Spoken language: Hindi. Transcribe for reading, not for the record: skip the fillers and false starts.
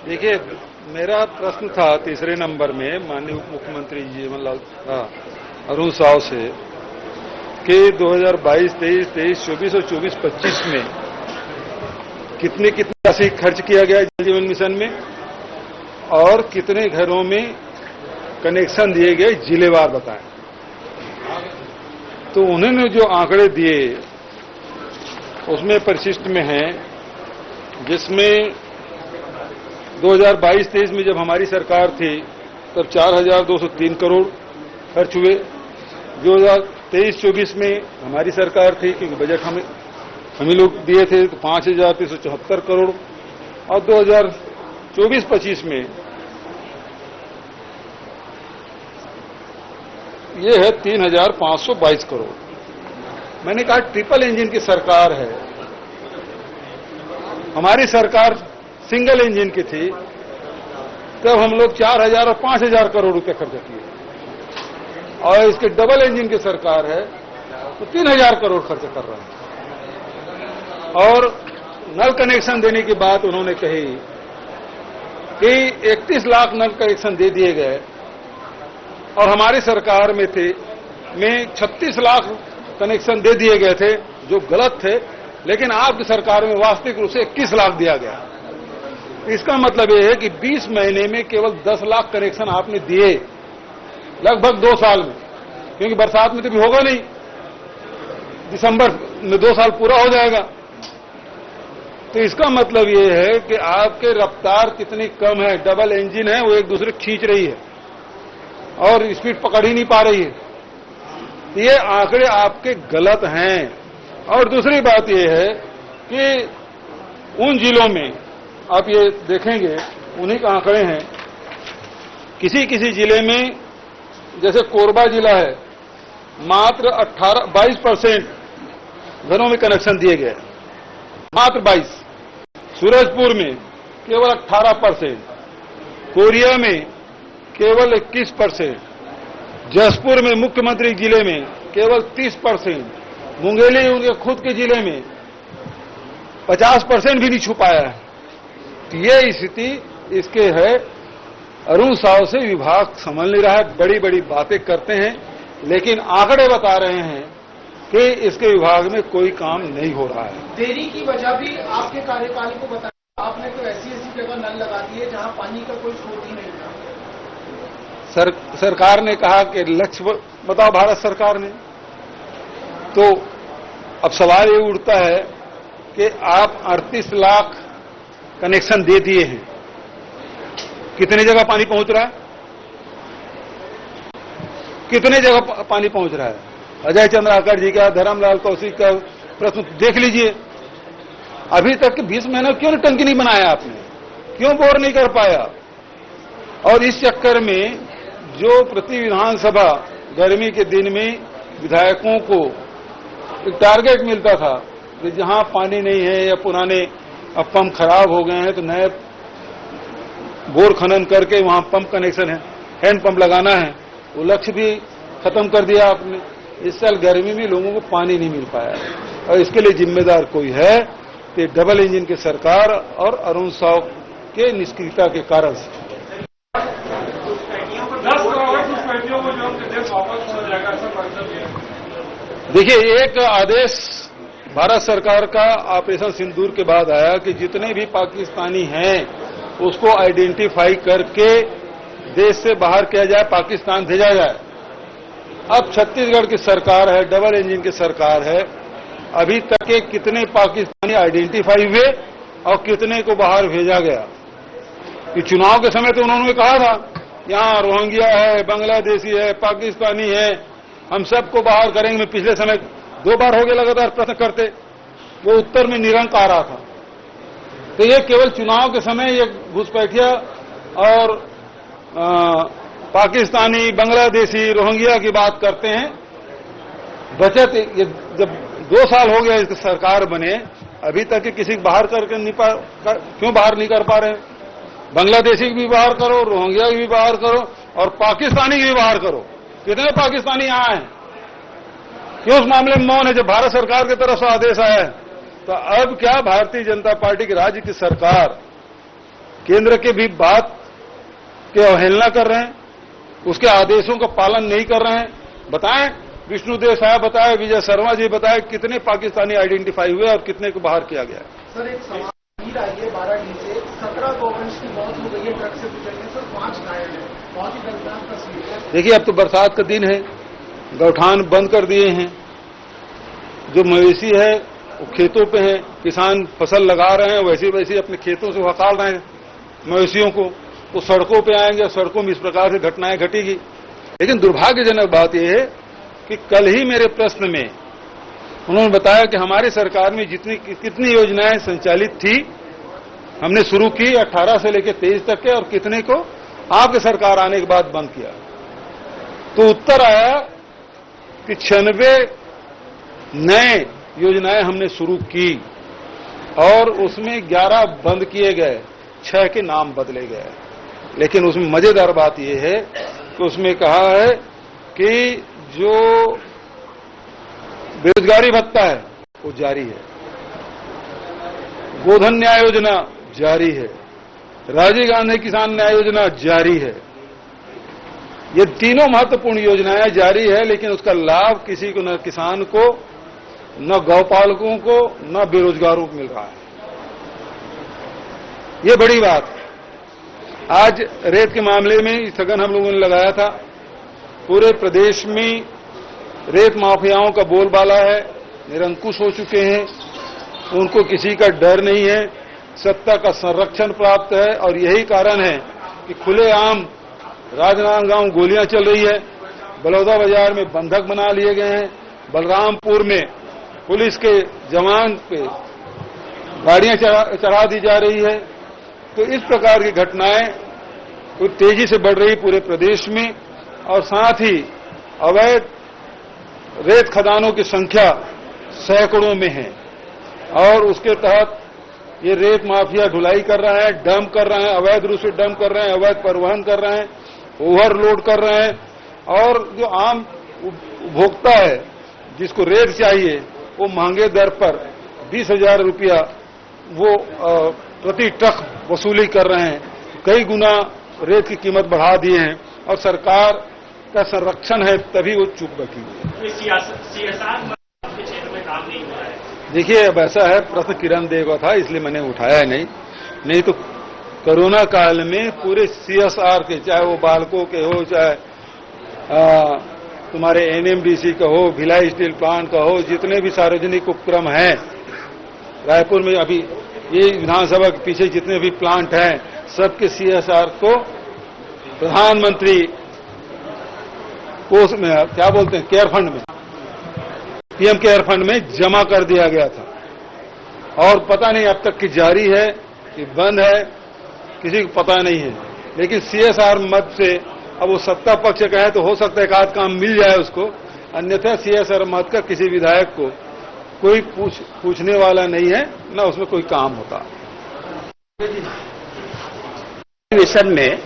देखिए, मेरा प्रश्न था तीसरे नंबर में माननीय उप मुख्यमंत्री जीवनलाल अरुण साव से कि 2022, 23, 24 और 24-25 में कितनी राशि खर्च किया गया जल जीवन मिशन में और कितने घरों में कनेक्शन दिए गए जिलेवार बताएं। तो उन्होंने जो आंकड़े दिए उसमें परिशिष्ट में है, जिसमें 2022-23 में जब हमारी सरकार थी तब 4,203 करोड़ खर्च हुए। 2023-24 में हमारी सरकार थी, क्योंकि बजट हम ही लोग दिए थे, तो 5,374 करोड़ और 2024-25 में ये है 3,522 करोड़। मैंने कहा ट्रिपल इंजन की सरकार है, हमारी सरकार सिंगल इंजन की थी, तब हम लोग 4,000 और 5,000 करोड़ रुपए खर्च किए, और इसके डबल इंजन की सरकार है तो 3,000 करोड़ खर्च कर रहे हैं। और नल कनेक्शन देने की बात उन्होंने कही कि 31 लाख नल कनेक्शन दे दिए गए, और हमारी सरकार में 36 लाख कनेक्शन दे दिए गए थे, जो गलत थे, लेकिन आपकी सरकार में वास्तविक रूप से 21 लाख दिया गया। इसका मतलब यह है कि 20 महीने में केवल 10 लाख कनेक्शन आपने दिए, लगभग 2 साल में, क्योंकि बरसात में तो भी होगा नहीं, दिसंबर में 2 साल पूरा हो जाएगा। तो इसका मतलब यह है कि आपके रफ्तार कितनी कम है, डबल इंजन है, वो एक दूसरे खींच रही है और स्पीड पकड़ ही नहीं पा रही है। ये आंकड़े आपके गलत हैं। और दूसरी बात यह है कि उन जिलों में आप ये देखेंगे, उन्हीं के आंकड़े हैं, किसी किसी जिले में, जैसे कोरबा जिला है, मात्र 22% घरों में कनेक्शन दिए गए, मात्र 22। सूरजपुर में केवल 18%, कोरिया में केवल 21%, जसपुर में मुख्यमंत्री जिले में केवल 30%, मुंगेली उनके खुद के जिले में 50% भी नहीं छू पाया है। तो ये स्थिति इसके है। अरुण साव से विभाग समझ नहीं रहा है, बड़ी बड़ी बातें करते हैं, लेकिन आंकड़े बता रहे हैं कि इसके विभाग में कोई काम नहीं हो रहा है। देरी की वजह भी आपके कार्यकाल को बताया, आपने तो ऐसी जगह नल लगा दिए जहां पानी का कोई स्रोत ही नहीं था। सरकार ने कहा कि लक्ष्य बताओ, भारत सरकार ने। तो अब सवाल ये उठता है कि आप 38 लाख कनेक्शन दे दिए हैं, कितने जगह पानी पहुंच रहा है, कितने जगह पानी पहुंच रहा है? अजय चंद्राकर जी का, धर्मलाल कौशिक का प्रश्न देख लीजिए। अभी तक 20 महीने क्यों टंकी नहीं बनाया आपने, क्यों बोर नहीं कर पाया? और इस चक्कर में जो प्रति विधानसभा गर्मी के दिन में विधायकों को एक टारगेट मिलता था कि जहां पानी नहीं है या पुराने अब पंप खराब हो गए हैं तो नए बोर खनन करके वहां पंप कनेक्शन है, हैंड पंप लगाना है, वो लक्ष्य भी खत्म कर दिया आपने। इस साल गर्मी में लोगों को पानी नहीं मिल पाया, और इसके लिए जिम्मेदार कोई है तो डबल इंजन की सरकार और अरुण साव के निष्क्रियता के कारण से। देखिए, एक आदेश भारत सरकार का ऑपरेशन सिंदूर के बाद आया कि जितने भी पाकिस्तानी हैं उसको आइडेंटिफाई करके देश से बाहर किया जाए, पाकिस्तान भेजा जाए। अब छत्तीसगढ़ की सरकार है, डबल इंजन की सरकार है, अभी तक के कितने पाकिस्तानी आइडेंटिफाई हुए और कितने को बाहर भेजा गया? कि चुनाव के समय तो उन्होंने कहा था यहां रोहिंग्या है, बांग्लादेशी है, पाकिस्तानी है, हम सबको बाहर करेंगे। मैं पिछले समय 2 बार हो गए लगातार प्रश्न करते, वो उत्तर में निरंक आ रहा था। तो ये केवल चुनाव के समय ये घुसपैठिया और पाकिस्तानी, बांग्लादेशी, रोहिंग्या की बात करते हैं। बचत ये जब 2 साल हो गया इसकी सरकार बने, अभी तक किसी बाहर करके नहीं क्यों बाहर नहीं कर पा रहे? बांग्लादेशी की भी बाहर करो, रोहिंग्या की भी बाहर करो और पाकिस्तानी की भी बाहर करो। कितने पाकिस्तानी यहां हैं? क्यों उस मामले में मौन है? जब भारत सरकार की तरफ से आदेश आया है तो अब क्या भारतीय जनता पार्टी की राज्य की सरकार केंद्र के भी बात की अवहेलना कर रहे हैं, उसके आदेशों का पालन नहीं कर रहे हैं? बताएं, विष्णुदेव साहब बताए, विजय शर्मा जी बताए, कितने पाकिस्तानी आइडेंटिफाई हुए और कितने को बाहर किया गया? सर एक सवाल आई है 12 से 17 गौवंश की मौत हो गई है ट्रक से गुजरने से, 5 घायल है। बहुत ही दर्दनाक तस्वीर है। देखिए, अब तो बरसात का दिन है, गौठान बंद कर दिए हैं, जो मवेशी है वो खेतों पे है, किसान फसल लगा रहे हैं, वैसे वैसे अपने खेतों से हटाल रहे हैं मवेशियों को, वो सड़कों पे आएंगे, सड़कों में इस प्रकार से घटनाएं घटेगी। लेकिन दुर्भाग्यजनक बात यह है कि कल ही मेरे प्रश्न में उन्होंने बताया कि हमारी सरकार में कितनी योजनाएं संचालित थी, हमने शुरू की 18 से लेकर 23 तक के, और कितने को आपकी सरकार आने के बाद बंद किया। तो उत्तर आया कि 96 नए योजनाएं हमने शुरू की और उसमें 11 बंद किए गए, 6 के नाम बदले गए। लेकिन उसमें मजेदार बात यह है कि उसमें कहा है कि जो बेरोजगारी भत्ता है वो जारी है, गोधन न्याय योजना जारी है, राजीव गांधी किसान न्याय योजना जारी है। ये तीनों महत्वपूर्ण योजनाएं जारी है, लेकिन उसका लाभ किसी को, न किसान को, न गौपालकों को, न बेरोजगारों को मिल रहा है। ये बड़ी बात है। आज रेत के मामले में स्थगन हम लोगों ने लगाया था। पूरे प्रदेश में रेत माफियाओं का बोलबाला है, निरंकुश हो चुके हैं, उनको किसी का डर नहीं है, सत्ता का संरक्षण प्राप्त है। और यही कारण है कि खुलेआम राजनांदगांव गोलियां चल रही है, बलौदा बाजार में बंधक बना लिए गए हैं, बलरामपुर में पुलिस के जवान पे गाड़ियां चढ़ा दी जा रही है। तो इस प्रकार की घटनाएं तो तेजी से बढ़ रही पूरे प्रदेश में, और साथ ही अवैध रेत खदानों की संख्या सैकड़ों में है, और उसके तहत ये रेत माफिया ढुलाई कर रहा है, डंप कर रहे हैं, अवैध रूप से डंप कर रहे हैं, अवैध परिवहन कर रहे हैं, ओवरलोड कर रहे हैं। और जो आम उपभोक्ता है जिसको रेत चाहिए, वो महंगे दर पर 20,000 रुपया वो प्रति ट्रक वसूली कर रहे हैं। कई गुना रेत की कीमत बढ़ा दिए हैं, और सरकार का संरक्षण है तभी वो चुप बैठी है। सीएसआर के क्षेत्र में काम नहीं हो रहा है। देखिए, अब ऐसा है, प्रश्न किरण देव का था इसलिए मैंने उठाया नहीं तो कोरोना काल में पूरे सीएसआर के, चाहे वो बालकों के हो, चाहे तुम्हारे एनएमडीसी का हो, भिलाई स्टील प्लांट का हो, जितने भी सार्वजनिक उपक्रम हैं रायपुर में, अभी ये विधानसभा के पीछे जितने भी प्लांट हैं, सबके सीएसआर को प्रधानमंत्री कोष में, क्या बोलते हैं, केयर फंड में, पीएम केयर फंड में जमा कर दिया गया था। और पता नहीं अब तक की जारी है कि बंद है, किसी को पता नहीं है। लेकिन सीएसआर मद से अब वो सत्ता पक्ष का है तो हो सकता है एक आध काम मिल जाए उसको, अन्यथा सीएसआर मद का किसी विधायक को कोई पूछने वाला नहीं है, ना उसमें कोई काम होता। मिशन में